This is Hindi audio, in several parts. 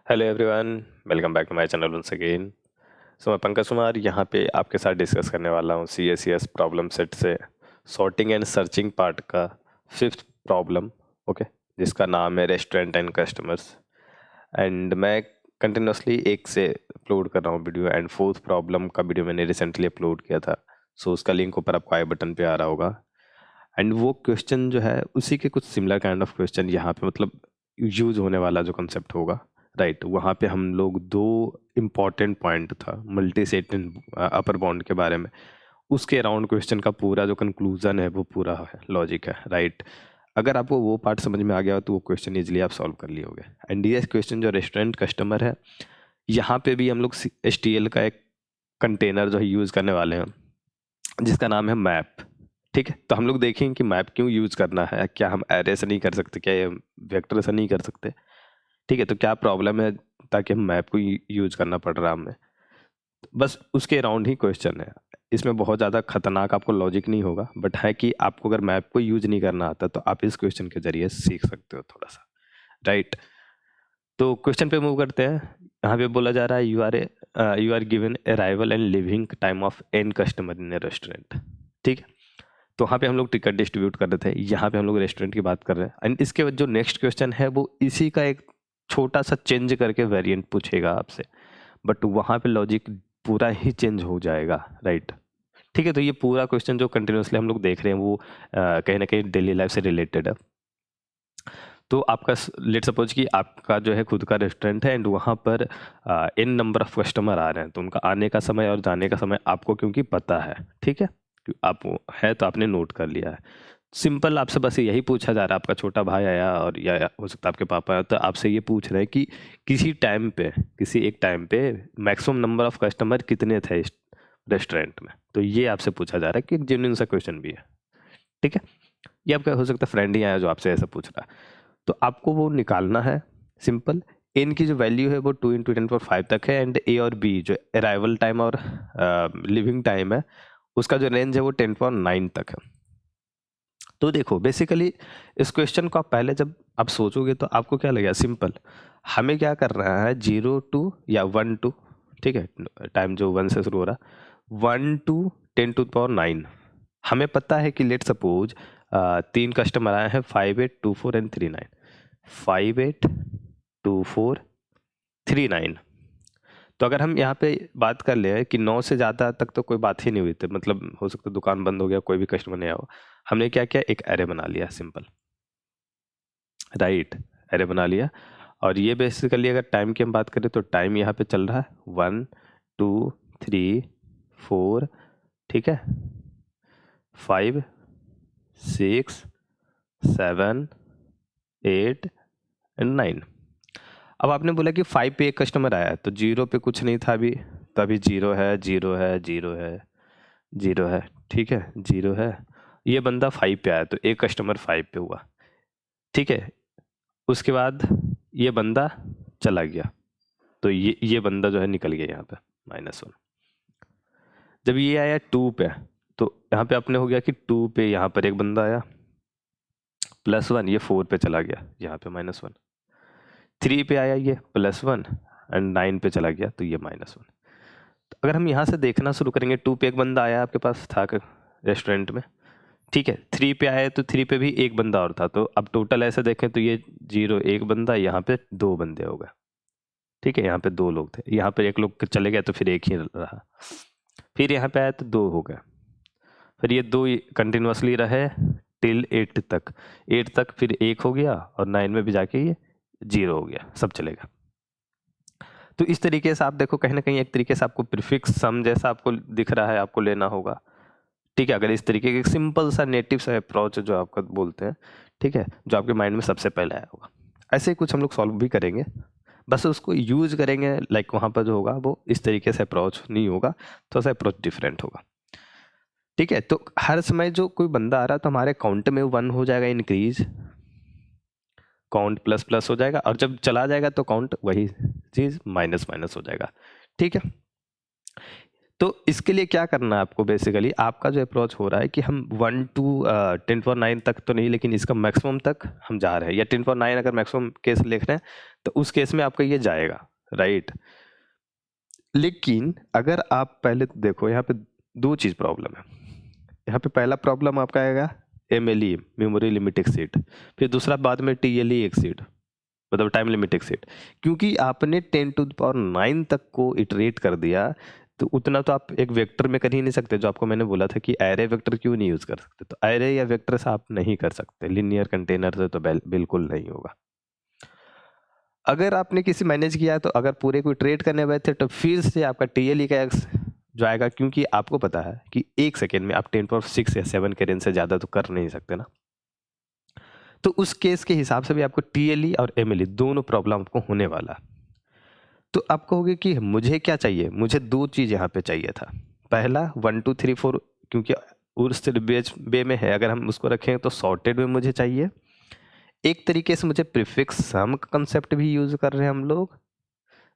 Hello everyone, welcome back to my channel once again. So मैं पंकज कुमार यहाँ पे आपके साथ डिस्कस करने वाला हूँ CSCS प्रॉब्लम सेट से सॉर्टिंग एंड सर्चिंग पार्ट का फिफ्थ प्रॉब्लम। ओके, जिसका नाम है रेस्टोरेंट एंड कस्टमर्स। एंड मैं कंटिन्यूसली एक से अपलोड कर रहा हूँ वीडियो, एंड फोर्थ प्रॉब्लम का वीडियो मैंने रिसेंटली अपलोड किया था। सो उसका लिंक ऊपर आपको आई बटन पे आ रहा होगा। एंड वो क्वेश्चन जो है उसी के कुछ सिमिलर काइंड ऑफ क्वेश्चन यहाँ पे मतलब यूज होने वाला जो कंसेप्ट होगा, राइट। वहाँ पे हम लोग दो इम्पॉर्टेंट पॉइंट था मल्टी सेट अपर बाउंड के बारे में, उसके अराउंड क्वेश्चन का पूरा जो कंक्लूजन है वो पूरा है, लॉजिक है, राइट। अगर आपको वो पार्ट समझ में आ गया हो तो वो क्वेश्चन इजीली आप सॉल्व कर लियोगे। एंड ये क्वेश्चन जो रेस्टोरेंट कस्टमर है, यहाँ पे भी हम लोग HTL का एक कंटेनर जो है यूज़ करने वाले हैं, जिसका नाम है मैप। ठीक है, तो हम लोग देखेंगे कि मैप क्यों यूज़ करना है। क्या हम एरे से नहीं कर सकते, क्या ये वेक्टर से नहीं कर सकते? ठीक है, तो क्या प्रॉब्लम है ताकि हम मैप को यूज करना पड़ रहा है हमें। बस उसके अराउंड ही क्वेश्चन है। इसमें बहुत ज़्यादा खतरनाक आपको लॉजिक नहीं होगा, बट है कि आपको अगर मैप को यूज नहीं करना आता तो आप इस क्वेश्चन के जरिए सीख सकते हो थोड़ा सा, राइट। तो क्वेश्चन पे मूव करते हैं। यहाँ पे बोला जा रहा है you are given arrival and leaving time of an customer in a restaurant. ठीक है, तो वहाँ पे हम लोग टिकट डिस्ट्रीब्यूट कर रहे थे, यहाँ पे हम लोग रेस्टोरेंट की बात कर रहे हैं। एंड इसके बाद जो नेक्स्ट क्वेश्चन है वो इसी का एक छोटा सा चेंज करके वेरिएंट पूछेगा आपसे, बट वहाँ पे लॉजिक पूरा ही चेंज हो जाएगा, राइट। ठीक है, तो ये पूरा क्वेश्चन जो कंटिन्यूसली हम लोग देख रहे हैं वो कहीं ना कहीं डेली लाइफ से रिलेटेड है। तो आपका लेट सपोज कि आपका जो है खुद का रेस्टोरेंट है, एंड वहाँ पर इन नंबर ऑफ कस्टमर आ रहे हैं, तो उनका आने का समय और जाने का समय आपको क्योंकि पता है, ठीक है, आप है तो आपने नोट कर लिया है। सिंपल आपसे बस यही पूछा जा रहा है। आपका छोटा भाई आया और या हो सकता है आपके पापा आया, तो आपसे ये पूछ रहे हैं कि किसी टाइम पे, किसी एक टाइम पे मैक्सिमम नंबर ऑफ कस्टमर कितने थे इस रेस्टोरेंट में। तो ये आपसे पूछा जा रहा है कि जेन्युइन सा क्वेश्चन भी है, ठीक है। ये आपका हो सकता है फ्रेंड ही आया जो आपसे ऐसा पूछ रहा है, तो आपको वो निकालना है। सिंपल, एन की जो वैल्यू है वो 2 × 10⁵ तक है, एंड ए और बी जो अराइवल टाइम और लिविंग टाइम है उसका जो रेंज है वो 10⁹ तक है। तो देखो बेसिकली इस क्वेश्चन को आप पहले जब आप सोचोगे तो आपको क्या लगेगा, सिंपल। हमें क्या कर रहा है, 0 या 1 ठीक है, टाइम जो 1 से शुरू हो रहा, 1 to 10⁹ हमें पता है कि लेट सपोज 3 कस्टमर आए हैं, 5824 एंड 39, 582439। तो अगर हम यहाँ पे बात कर ले कि 9 से ज़्यादा तक तो कोई बात ही नहीं हुई थी, मतलब हो सकता है दुकान बंद हो गया, कोई भी कस्टमर नहीं आया हो। हमने क्या किया, एक एरे बना लिया, सिंपल, राइट। एरे बना लिया, और ये बेसिकली अगर टाइम की हम बात करें तो टाइम यहाँ पे चल रहा है 1 2 3 4, ठीक है, 5 6 7 8 एंड 9। अब आपने बोला कि 5 पे एक कस्टमर आया है, तो 0 पे कुछ नहीं था अभी, तो अभी 0 है, 0 है, 0 है, 0 है, ठीक है, 0 है। ये बंदा 5 पे आया तो एक कस्टमर 5 पे हुआ, ठीक है। उसके बाद ये बंदा चला गया, तो ये बंदा जो है निकल गया यहाँ पे -1। जब ये आया 2 पे, तो यहाँ पे अपने हो गया कि 2 पे यहाँ पर एक बंदा आया, +1, ये 4 पे चला गया, यहाँ पे -1। 3 पे आया ये +1, एंड 9 पे चला गया तो ये -1। तो अगर हम यहाँ से देखना शुरू करेंगे, 2 पे एक बंदा आया आपके पास था रेस्टोरेंट में, ठीक है। 3 पे आए तो 3 पे भी एक बंदा और था, तो अब टोटल ऐसे देखें तो ये 0 एक बंदा, यहाँ पे 2 बंदे हो गए, ठीक है। यहाँ पे 2 लोग थे, यहाँ पे एक लोग चले गए तो फिर एक ही रहा। फिर यहाँ पे आया तो 2 हो गए, फिर ये 2 कंटिन्यूसली रहे टिल 8 तक। 8 तक फिर 1 हो गया, और 9 में भी जाके ये 0 हो गया, सब चलेगा। तो इस तरीके से आप देखो, कहीं ना कहीं एक तरीके से आपको प्रीफिक्स सम जैसा आपको दिख रहा है, आपको लेना होगा, ठीक है। अगर इस तरीके के सिंपल सा नेटिव सा अप्रोच जो आपका बोलते हैं, ठीक है, जो आपके माइंड में सबसे पहले आया होगा, ऐसे ही कुछ हम लोग सॉल्व भी करेंगे, बस उसको यूज करेंगे। लाइक वहाँ पर जो होगा वो इस तरीके से अप्रोच नहीं होगा, थोड़ा सा अप्रोच डिफरेंट होगा, ठीक है। तो हर समय जो कोई बंदा आ रहा है तो हमारे काउंट में 1 हो जाएगा इंक्रीज, काउंट प्लस प्लस हो जाएगा, और जब चला जाएगा तो काउंट वही चीज़ माइनस माइनस हो जाएगा, ठीक है। तो इसके लिए क्या करना है आपको, बेसिकली आपका जो अप्रोच हो रहा है कि हम 1 to 10⁻9 तक तो नहीं, लेकिन इसका मैक्सिमम तक हम जा रहे हैं, या 10⁻9 अगर मैक्सिमम केस लिख रहे हैं तो उस केस में आपका ये जाएगा, राइट। लेकिन अगर आप पहले देखो, यहाँ पे दो चीज़ प्रॉब्लम है। यहाँ पे पहला प्रॉब्लम आपका आएगा MLE, मेमोरी लिमिट एक्सीड, फिर दूसरा बाद में TLE एक्सीड, मतलब टाइम लिमिट एक्सीड। क्योंकि आपने 10⁻9 तक को इटरेट कर दिया, तो उतना तो आप एक वेक्टर में कर ही नहीं सकते। जो आपको मैंने बोला था कि एरे वेक्टर क्यों नहीं यूज कर सकते, तो एरे या वेक्टर से आप नहीं कर सकते, लिनियर कंटेनर से तो बिल्कुल नहीं होगा। अगर आपने किसी मैनेज किया है, तो अगर पूरे को इटरेट करने वाले थे, तो फिर से आपका TLE का एक्स जो आएगा, क्योंकि आपको पता है कि 1 सेकेंड में आप 10⁻6 या 7 के रेंज से ज़्यादा तो कर नहीं सकते ना। तो उस केस के हिसाब से भी आपको TLE और MLE दोनों प्रॉब्लम आपको होने वाला। तो आप कहोगे कि मुझे क्या चाहिए, मुझे दो चीज़ यहाँ पे चाहिए था। पहला 1 2 3 4, क्योंकि उस वे में है, अगर हम उसको रखें तो सॉर्टेड में मुझे चाहिए। एक तरीके से मुझे प्रीफिक्स सम कंसेप्ट भी यूज कर रहे हैं हम लोग,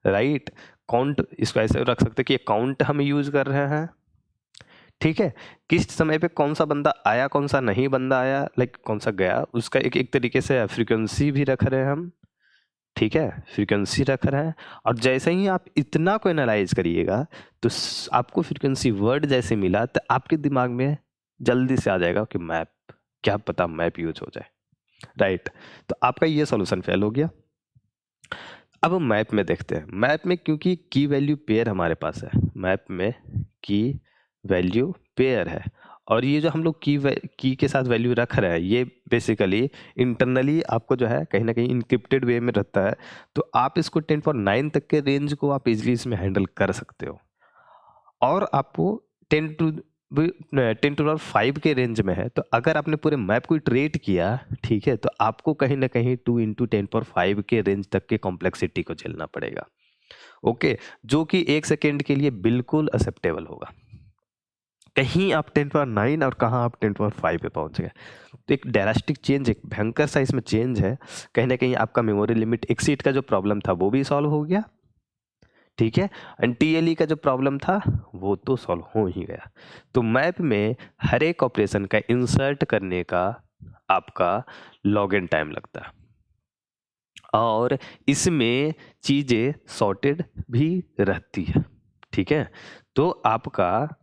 राइट। काउंट इसको ऐसे रख सकते हैं कि काउंट हम यूज कर रहे हैं, ठीक है। किस समय पे कौन सा बंदा आया, कौन सा नहीं बंदा आया, लाइक कौन सा गया, उसका एक तरीके से फ्रीक्वेंसी भी रख रहे हैं हम, ठीक है, फ्रीक्वेंसी रख रहे हैं। और जैसे ही आप इतना को एनालाइज करिएगा, तो आपको फ्रीक्वेंसी वर्ड जैसे मिला, तो आपके दिमाग में जल्दी से आ जाएगा कि मैप, क्या पता मैप यूज हो जाए, राइट। तो आपका ये सॉल्यूशन फेल हो गया। अब मैप में देखते हैं। मैप में क्योंकि की वैल्यू पेयर हमारे पास है, मैप में की वैल्यू पेयर है, और ये जो हम लोग की के साथ वैल्यू रख रहे हैं, ये बेसिकली इंटरनली आपको जो है कहीं ना कहीं इनक्रिप्टेड वे में रहता है। तो आप इसको 10⁻9 तक के रेंज को आप इजीली इसमें हैंडल कर सकते हो, और आपको 10⁻5 के रेंज में है। तो अगर आपने पूरे मैप को इटरेट किया, ठीक है, तो आपको कहीं ना कहीं 2 × 10⁻5 के रेंज तक के कॉम्प्लेक्सिटी को झेलना पड़ेगा, ओके, जो कि 1 सेकेंड के लिए बिल्कुल एक्सेप्टेबल होगा। कहीं आप 10⁻9 और कहाँ आप 10⁻5 पे पहुंच गए, तो एक ड्रास्टिक चेंज, एक भयंकर सा इसमें चेंज है। कहीं ना कहीं आपका मेमोरी लिमिट एक्सीड का जो प्रॉब्लम था वो भी सॉल्व हो गया, ठीक है, एंड TLE का जो प्रॉब्लम था वो तो सॉल्व हो ही गया। तो मैप में हर एक ऑपरेशन का इंसर्ट करने का आपका लॉग इन टाइम लगता है, और इसमें चीज़ें सॉर्टेड भी रहती है, ठीक है। तो आपका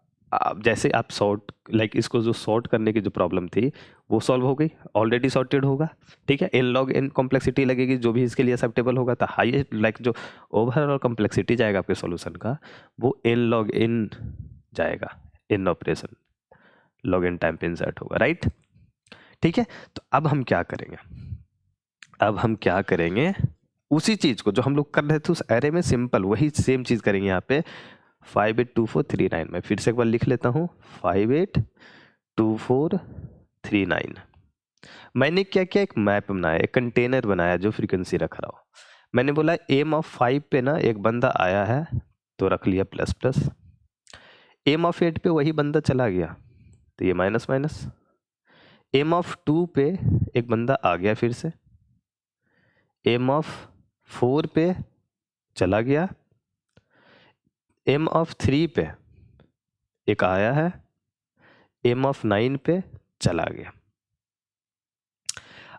जैसे आप सॉर्ट, लाइक इसको जो सॉर्ट करने की जो प्रॉब्लम थी वो सॉल्व हो गई, ऑलरेडी सॉर्टेड होगा, ठीक है। n log n कॉम्प्लेक्सिटी लगेगी, जो भी इसके लिए एक्सेप्टेबल होगा। तो हाईएस्ट, लाइक जो ओवरऑल कॉम्प्लेक्सिटी जाएगा आपके सॉल्यूशन का, वो n log n जाएगा, n operation log n time पे इंसर्ट होगा, राइट, ठीक है। तो अब हम क्या करेंगे, अब हम क्या करेंगे, उसी चीज को जो हम लोग कर रहे थे उस एरे में, सिंपल वही सेम चीज करेंगे यहाँ पे। 582439, मैं फिर से एक बार लिख लेता हूँ, 582439। मैंने क्या किया, एक मैप बनाया, एक कंटेनर बनाया जो फ्रीक्वेंसी रख रहा हो। मैंने बोला aim(5) पे ना एक बंदा आया है, तो रख लिया प्लस प्लस। aim(8) पे वही बंदा चला गया, तो ये माइनस माइनस। aim(2) पे एक बंदा आ गया फिर से, aim(4) पे चला गया, aim(3) पे एक आया है, aim(9) पे चला गया।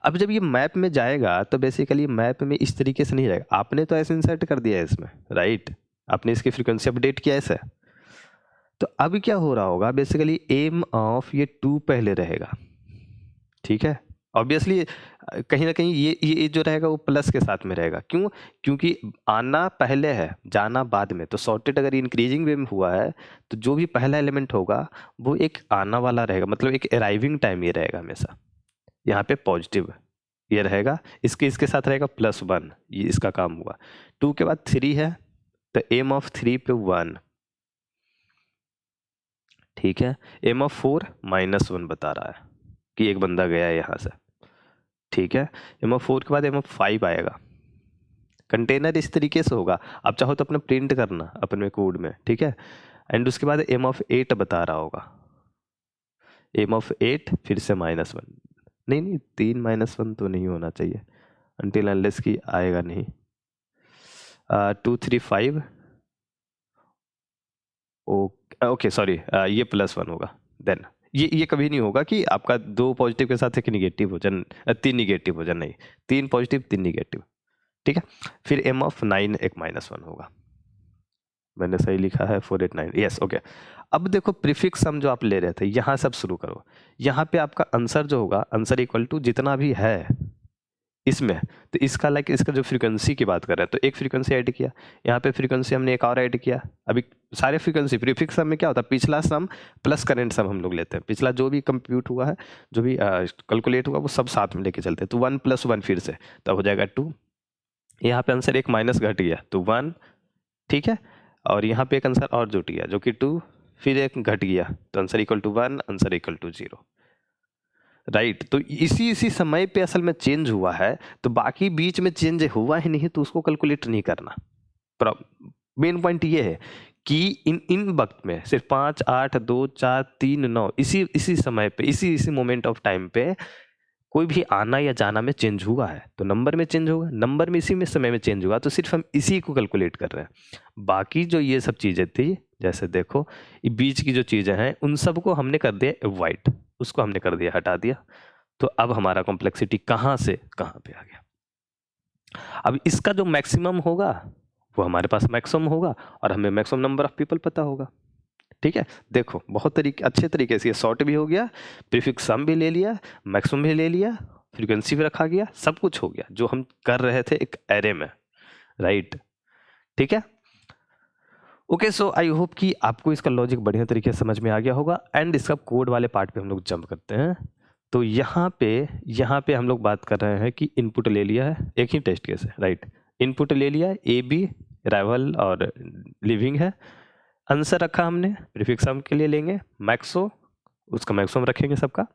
अब जब ये मैप में जाएगा, तो बेसिकली मैप में इस तरीके से नहीं जाएगा, आपने तो ऐसे इंसर्ट कर दिया है इसमें, राइट, आपने इसकी फ्रीक्वेंसी अपडेट किया ऐसे। तो अब क्या हो रहा होगा, बेसिकली एम ऑफ ये 2 पहले रहेगा, ठीक है। ऑब्वियसली कहीं ना कहीं ये जो रहेगा वो प्लस के साथ में रहेगा, क्यों, क्योंकि आना पहले है, जाना बाद में। तो सॉर्टेड अगर इंक्रीजिंग वे में हुआ है, तो जो भी पहला एलिमेंट होगा वो एक आना वाला रहेगा, मतलब एक अराइविंग टाइम ये रहेगा हमेशा। यहाँ पे पॉजिटिव ये रहेगा, इसके साथ रहेगा +1, ये इसका काम हुआ। 2 के बाद 3 है, तो aim(3) पे 1, ठीक है। aim(4) -1 बता रहा है कि एक बंदा गया है यहाँ से, ठीक है। aim(4) के बाद aim(5) आएगा। कंटेनर इस तरीके से होगा, आप चाहो तो अपना प्रिंट करना अपने कोड में, ठीक है। एंड उसके बाद aim(8) बता रहा होगा, aim(8) फिर से -1, नहीं 3 -1 तो नहीं होना चाहिए, अनटिल अनलेस की आएगा नहीं। 2 3 5, ओके, ओके सॉरी, ये +1 होगा। देन ये कभी नहीं होगा कि आपका 2 पॉजिटिव के साथ एक निगेटिव हो जाए, 3 निगेटिव हो जाए, नहीं, 3 पॉजिटिव 3 निगेटिव, ठीक है। फिर m ऑफ 9 एक -1 होगा। मैंने सही लिखा है 489, यस ओके। अब देखो प्रीफिक्स सम जो आप ले रहे थे, यहाँ सब शुरू करो। यहाँ पे आपका आंसर जो होगा, आंसर इक्वल टू जितना भी है इसमें, तो इसका लाइक इसका जो फ्रीक्वेंसी की बात कर रहे हैं, तो एक फ्रीक्वेंसी ऐड किया, यहाँ पे फ्रीक्वेंसी हमने एक और ऐड किया। अभी सारे फ्रीक्वेंसी प्रीफिक्स सम में क्या होता है, पिछला सम प्लस करंट सम हम लोग लेते हैं, पिछला जो भी कंप्यूट हुआ है, जो भी कैलकुलेट हुआ, वो सब साथ में लेके चलते हैं। तो 1 + 1 फिर से तब हो जाएगा 2। यहाँ पे आंसर एक माइनस घट गया तो 1, ठीक है। और यहाँ पे एक आंसर और जुट गया जो कि 2, फिर एक घट गया तो answer equal to 1, answer equal to 0, right. तो इसी समय पे असल में चेंज हुआ है, तो बाकी बीच में चेंज हुआ ही नहीं तो उसको कैलकुलेट नहीं करना। मेन पॉइंट ये है कि इन वक्त में सिर्फ 5, 8, 2, 4, 3, 9 इसी समय पे इसी मोमेंट ऑफ टाइम पे कोई भी आना या जाना में चेंज हुआ है तो नंबर में चेंज होगा, नंबर में इसी में समय में चेंज हुआ, तो सिर्फ हम इसी को कैलकुलेट कर रहे हैं। बाकी जो ये सब चीज़ें थी, जैसे देखो ये बीच की जो चीज़ें हैं उन सबको हमने कर दिया अवॉइड, उसको हमने कर दिया हटा दिया। तो अब हमारा कॉम्प्लेक्सिटी कहाँ से कहाँ पे आ गया। अब इसका जो मैक्सिमम होगा वो हमारे पास मैक्सिमम होगा और हमें मैक्सिमम नंबर ऑफ पीपल पता होगा, ठीक है। देखो बहुत अच्छे तरीके से ये सॉर्ट भी हो गया, प्रीफिक्स सम भी ले लिया, मैक्सिमम भी ले लिया, फ्रीक्वेंसी भी रखा गया, सब कुछ हो गया जो हम कर रहे थे एक एरे में, राइट, ठीक है। ओके, सो आई होप कि आपको इसका लॉजिक बढ़िया तरीके से समझ में आ गया होगा। एंड इसका कोड वाले पार्ट पे हम लोग जंप करते हैं। तो यहाँ पे हम लोग बात कर रहे हैं कि इनपुट ले लिया है, एक ही टेस्ट केस है, राइट। इनपुट ले लिया ए बी, राइवल और लिविंग है। आंसर रखा हमने, प्रीफिक्स सम के लिए लेंगे मैक्सो, उसका मैक्सिमम रखेंगे सबका।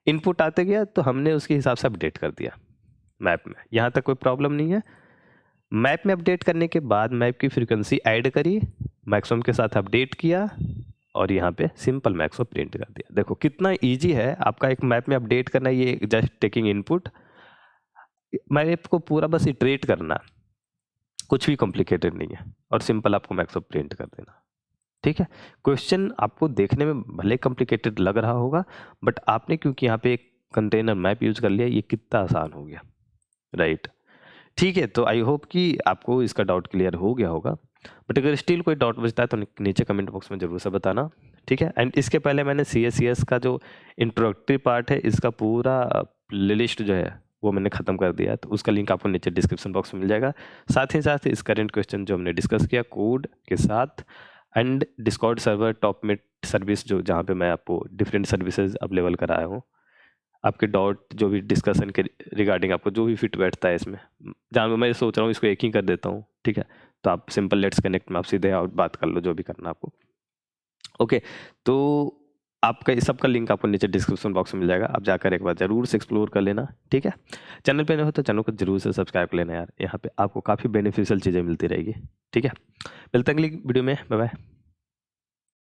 इनपुट आते गया तो हमने उसके हिसाब से अपडेट कर दिया मैप में, यहाँ तक कोई प्रॉब्लम नहीं है। मैप में अपडेट करने के बाद मैप की फ्रीक्वेंसी ऐड करी, मैक्सिमम के साथ अपडेट किया और यहाँ पे सिंपल मैक्सो प्रिंट कर दिया। देखो कितना इजी है आपका एक मैप में अपडेट करना, ये जस्ट टेकिंग इनपुट, मैप को पूरा बस इटरेट करना, कुछ भी कॉम्प्लिकेटेड नहीं है और सिंपल आपको मैक्सो प्रिंट कर देना, ठीक है। क्वेश्चन आपको देखने में भले कॉम्प्लिकेटेड लग रहा होगा, बट आपने क्योंकि यहाँ पे एक कंटेनर मैप यूज कर लिया, ये कितना आसान हो गया, राइट, ठीक है। तो आई होप कि आपको इसका डाउट क्लियर हो गया होगा, बट अगर स्टिल कोई डाउट बचता है तो नीचे कमेंट बॉक्स में जरूर से बताना, ठीक है। एंड इसके पहले मैंने CSCS का जो इंट्रोडक्टरी पार्ट है, इसका पूरा प्लेलिस्ट जो है वो मैंने ख़त्म कर दिया है, तो उसका लिंक आपको नीचे डिस्क्रिप्शन बॉक्स में मिल जाएगा। साथ ही साथ इस करेंट क्वेश्चन जो हमने डिस्कस किया कोड के साथ, एंड डिस्कॉर्ड सर्वर टॉपमेट सर्विस जो जहाँ पे मैं आपको डिफरेंट सर्विसेज अवेलेबल कराया हूँ, आपके डाउट जो भी डिस्कशन के रिगार्डिंग आपको जो भी फिट बैठता है इसमें, जहाँ मैं सोच रहा हूँ इसको एक ही कर देता हूँ, ठीक है। तो आप सिंपल लेट्स कनेक्ट में आप सीधे और बात कर लो जो भी करना आपको, ओके। तो आपका इस सब का लिंक आपको नीचे डिस्क्रिप्शन बॉक्स में मिल जाएगा, आप जाकर एक बार जरूर से एक्सप्लोर कर लेना, ठीक है। चैनल पे नहीं हो तो चैनल को जरूर से सब्सक्राइब कर लेना यार, यहाँ पे आपको काफ़ी बेनिफिशियल चीज़ें मिलती रहेगी, ठीक है। मिलते हैं अगली वीडियो में, बाय बाय।